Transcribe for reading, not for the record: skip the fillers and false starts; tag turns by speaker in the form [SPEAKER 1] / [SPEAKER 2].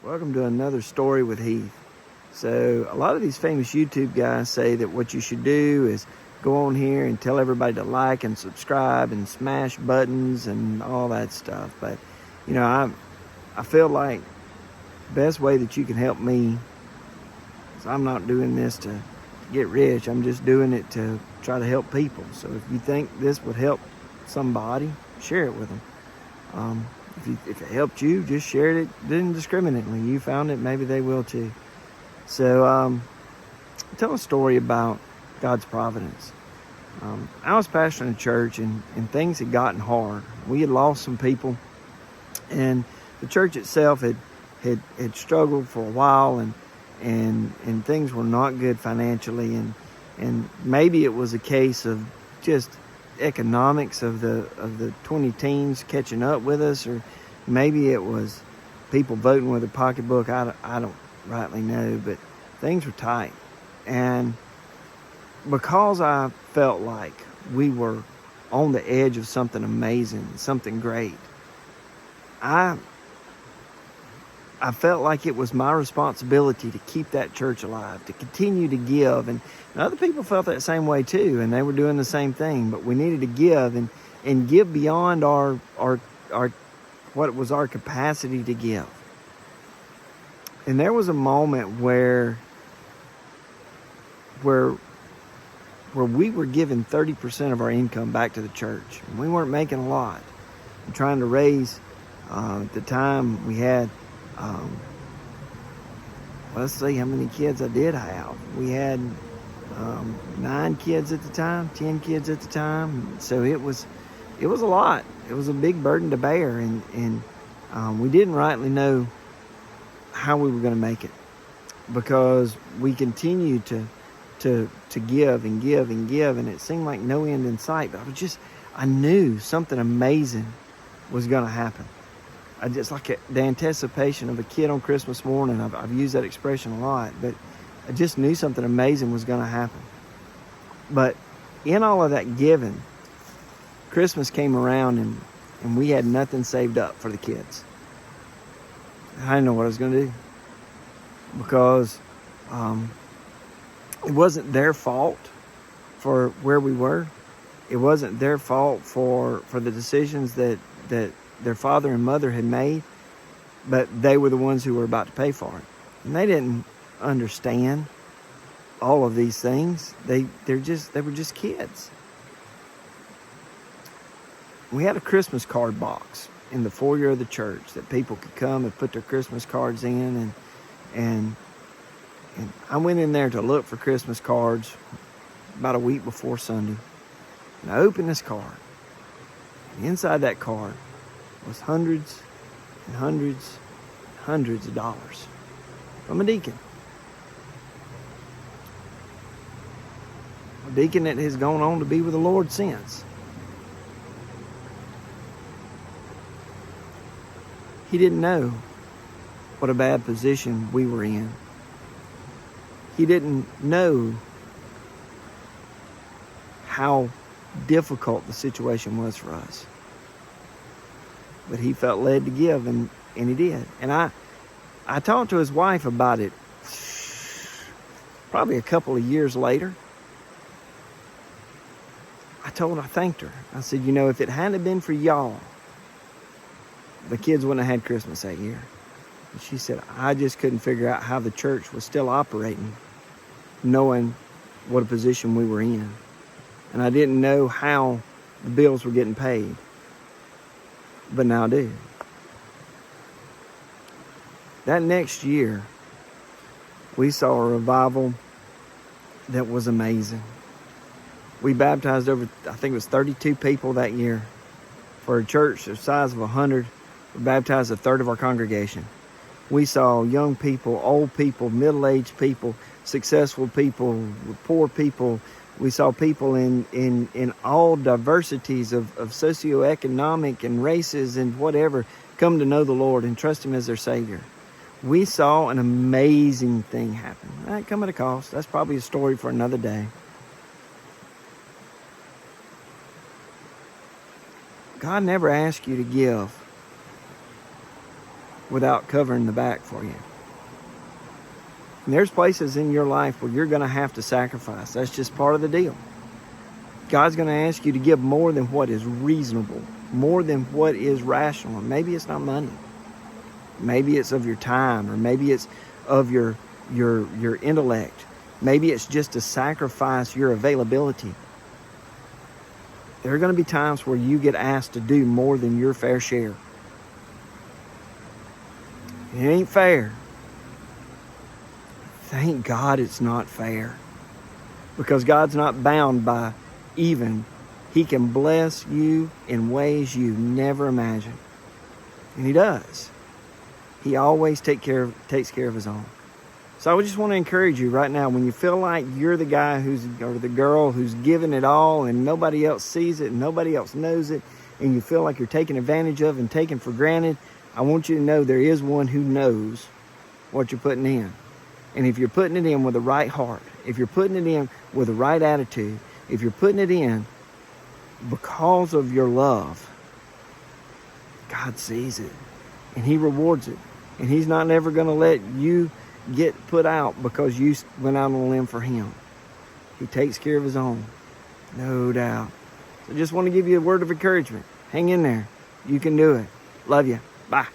[SPEAKER 1] Welcome to another story with Heath. So a lot of these famous YouTube guys say that what you should do is go on here and tell everybody to like and subscribe and smash buttons and all that stuff. But I feel like the best way that you can help me is I'm not doing this to get rich. I'm just doing it to try to help people. So if you think this would help somebody, share it with them. If it helped you, just share it indiscriminately. You found it, maybe they will too. So tell a story about God's providence. I was pastoring a church and things had gotten hard. We had lost some people, and the church itself had struggled for a while, and things were not good financially, and maybe it was a case of just economics of the 20 teens catching up with us, or maybe it was people voting with their pocketbook. I don't rightly know, but things were tight. And because I felt like we were on the edge of something amazing, something great, I felt like it was my responsibility to keep that church alive, to continue to give. And other people felt that same way too, and they were doing the same thing. But we needed to give and give beyond our what was our capacity to give. And there was a moment where we were giving 30% of our income back to the church. And we weren't making a lot. I'm trying to raise, at the time we had, let's see how many kids I did have. We had 9 kids at the time, 10 kids at the time. So it was a lot. It was a big burden to bear, and we didn't rightly know how we were going to make it, because we continued to give and give and give, and it seemed like no end in sight. But I knew something amazing was going to happen. I just like the anticipation of a kid on Christmas morning. I've used that expression a lot, but I just knew something amazing was going to happen. But in all of that giving, Christmas came around and we had nothing saved up for the kids. I didn't know what I was going to do, because it wasn't their fault for where we were. It wasn't their fault for the decisions that their father and mother had made, but they were the ones who were about to pay for it. And they didn't understand all of these things. They were just kids. We had a Christmas card box in the foyer of the church that people could come and put their Christmas cards in, and I went in there to look for Christmas cards about a week before Sunday. And I opened this card. And inside that card was hundreds and hundreds and hundreds of dollars from a deacon. A deacon that has gone on to be with the Lord since. He didn't know what a bad position we were in. He didn't know how difficult the situation was for us. But he felt led to give, and he did. And I talked to his wife about it probably a couple of years later. I thanked her. I said, if it hadn't been for y'all, the kids wouldn't have had Christmas that year. And she said, I just couldn't figure out how the church was still operating, knowing what a position we were in. And I didn't know how the bills were getting paid. But now I do. That next year, we saw a revival that was amazing. We baptized over, I think it was 32 people that year. For a church the size of 100, we baptized a third of our congregation. We saw young people, old people, middle-aged people, successful people, poor people. We saw people in all diversities of socioeconomic and races and whatever come to know the Lord and trust Him as their Savior. We saw an amazing thing happen. That come at a cost. That's probably a story for another day. God never asked you to give without covering the back for you. And there's places in your life where you're going to have to sacrifice. That's just part of the deal. God's going to ask you to give more than what is reasonable, more than what is rational. And maybe it's not money. Maybe it's of your time, or maybe it's of your intellect. Maybe it's just to sacrifice your availability. There are going to be times where you get asked to do more than your fair share. It ain't fair. Thank God it's not fair. Because God's not bound by even. He can bless you in ways you never imagined. And He does. He always takes care of His own. So I just want to encourage you right now, when you feel like you're the guy or the girl who's giving it all and nobody else sees it and nobody else knows it, and you feel like you're taken advantage of and taken for granted, I want you to know there is one who knows what you're putting in. And if you're putting it in with the right heart, if you're putting it in with the right attitude, if you're putting it in because of your love, God sees it and He rewards it. And He's not ever going to let you get put out because you went out on a limb for Him. He takes care of His own, no doubt. So just want to give you a word of encouragement. Hang in there. You can do it. Love you. Bye.